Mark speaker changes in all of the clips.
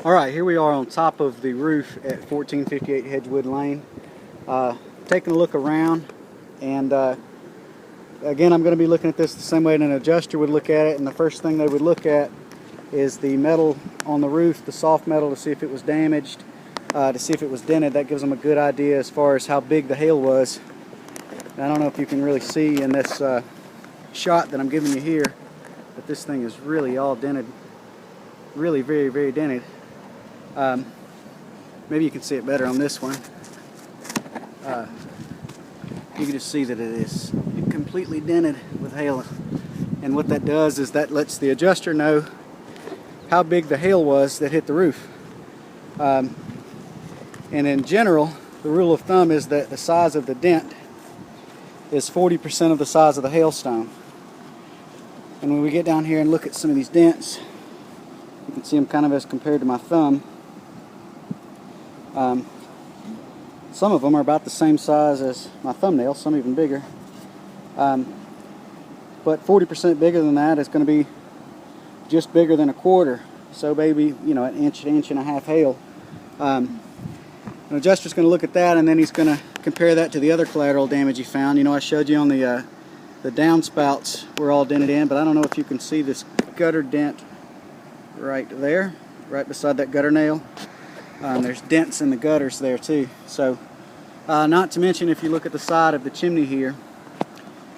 Speaker 1: Alright, here we are on top of the roof at 1458 Hedgewood Lane. Taking a look around, and again, I'm going to be looking at this the same way that an adjuster would look at it, and the first thing they would look at is the metal on the roof, the soft metal, to see if it was damaged, to see if it was dented. That gives them a good idea as far as how big the hail was. And I don't know if you can really see in this shot that I'm giving you here, but this thing is really all dented, really very, very dented. Maybe you can see it better on this one. You can just see that it is completely dented with hail, and what that does is that lets the adjuster know how big the hail was that hit the roof. And in general, the rule of thumb is that the size of the dent is 40% of the size of the hailstone. And when we get down here and look at some of these dents, you can see them kind of as compared to my thumb. Some of them are about the same size as my thumbnail, some even bigger. But 40% bigger than that is going to be just bigger than a quarter. So maybe, you know, an inch and a half hail. An adjuster's going to look at that, and then he's going to compare that to the other collateral damage he found. You know, I showed you on the downspouts were all dented in, but I don't know if you can see this gutter dent right there, right beside that gutter nail. There's dents in the gutters there too. So, not to mention, if you look at the side of the chimney here,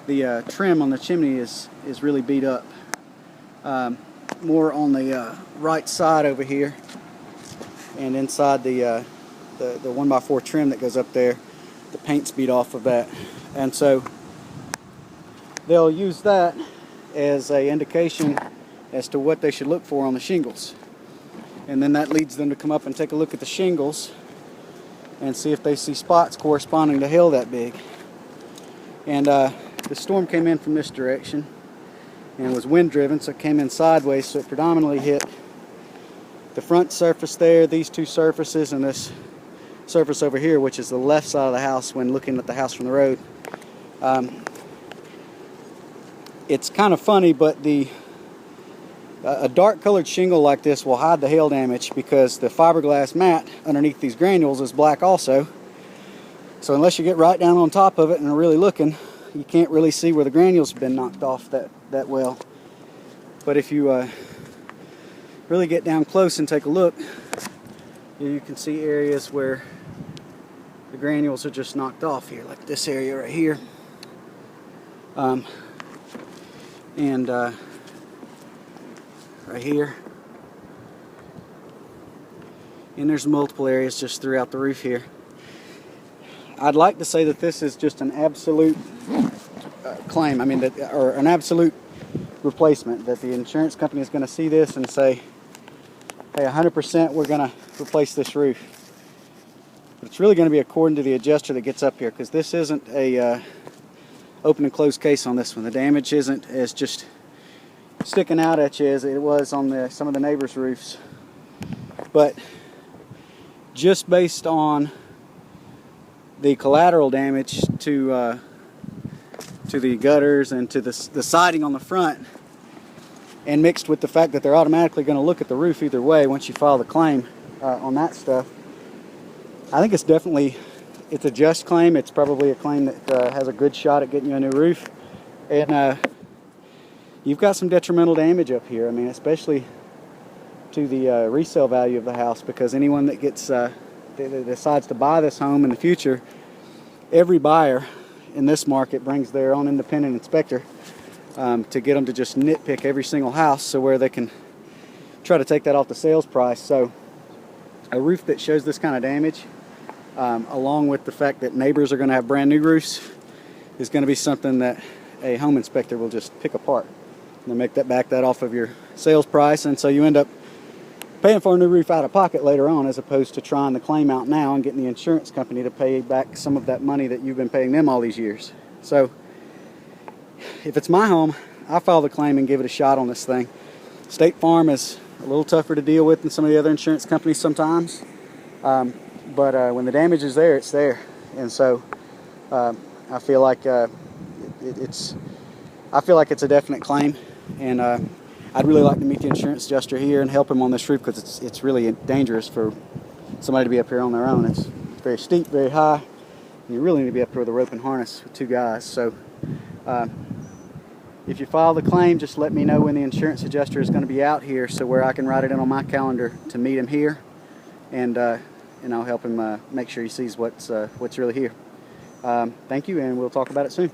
Speaker 1: the trim on the chimney is really beat up. More on the right side over here, and inside the 1x4 trim that goes up there, the paint's beat off of that, and so they'll use that as an indication as to what they should look for on the shingles. And then that leads them to come up and take a look at the shingles and see if they see spots corresponding to hail that big. And the storm came in from this direction and was wind driven, so it came in sideways, so it predominantly hit the front surface there, these two surfaces, and this surface over here, which is the left side of the house when looking at the house from the road. It's kind of funny, but a dark colored shingle like this will hide the hail damage because the fiberglass mat underneath these granules is black also. So unless you get right down on top of it and are really looking, you can't really see where the granules have been knocked off that well. But if you really get down close and take a look, you can see areas where the granules are just knocked off here, like this area right here. Right here, and there's multiple areas just throughout the roof here. I'd like to say that this is just an absolute claim, or an absolute replacement, that the insurance company is going to see this and say, hey, 100% we're going to replace this roof. But it's really going to be according to the adjuster that gets up here, because this isn't a open and closed case on this one. The damage isn't as just sticking out at you as it was on some of the neighbors' roofs. But just based on the collateral damage to the gutters and to the siding on the front, and mixed with the fact that they're automatically going to look at the roof either way once you file the claim on that stuff, I think it's a just claim. It's probably a claim that has a good shot at getting you a new roof. And you've got some detrimental damage up here. I mean, especially to the resale value of the house, because anyone that decides to buy this home in the future, every buyer in this market brings their own independent inspector to get them to just nitpick every single house, so where they can try to take that off the sales price. So a roof that shows this kind of damage, along with the fact that neighbors are going to have brand new roofs, is going to be something that a home inspector will just pick apart. And make back that off of your sales price, and so you end up paying for a new roof out of pocket later on, as opposed to trying the claim out now and getting the insurance company to pay back some of that money that you've been paying them all these years. So if it's my home, I file the claim and give it a shot on this thing. State Farm is a little tougher to deal with than some of the other insurance companies sometimes, but when the damage is there, it's there. And so I feel like it's a definite claim. And I'd really like to meet the insurance adjuster here and help him on this roof, because it's really dangerous for somebody to be up here on their own. It's very steep, very high, and you really need to be up here with a rope and harness with two guys. So if you file the claim, just let me know when the insurance adjuster is going to be out here, so where I can write it in on my calendar to meet him here, and I'll help him make sure he sees what's really here. Thank you, and we'll talk about it soon.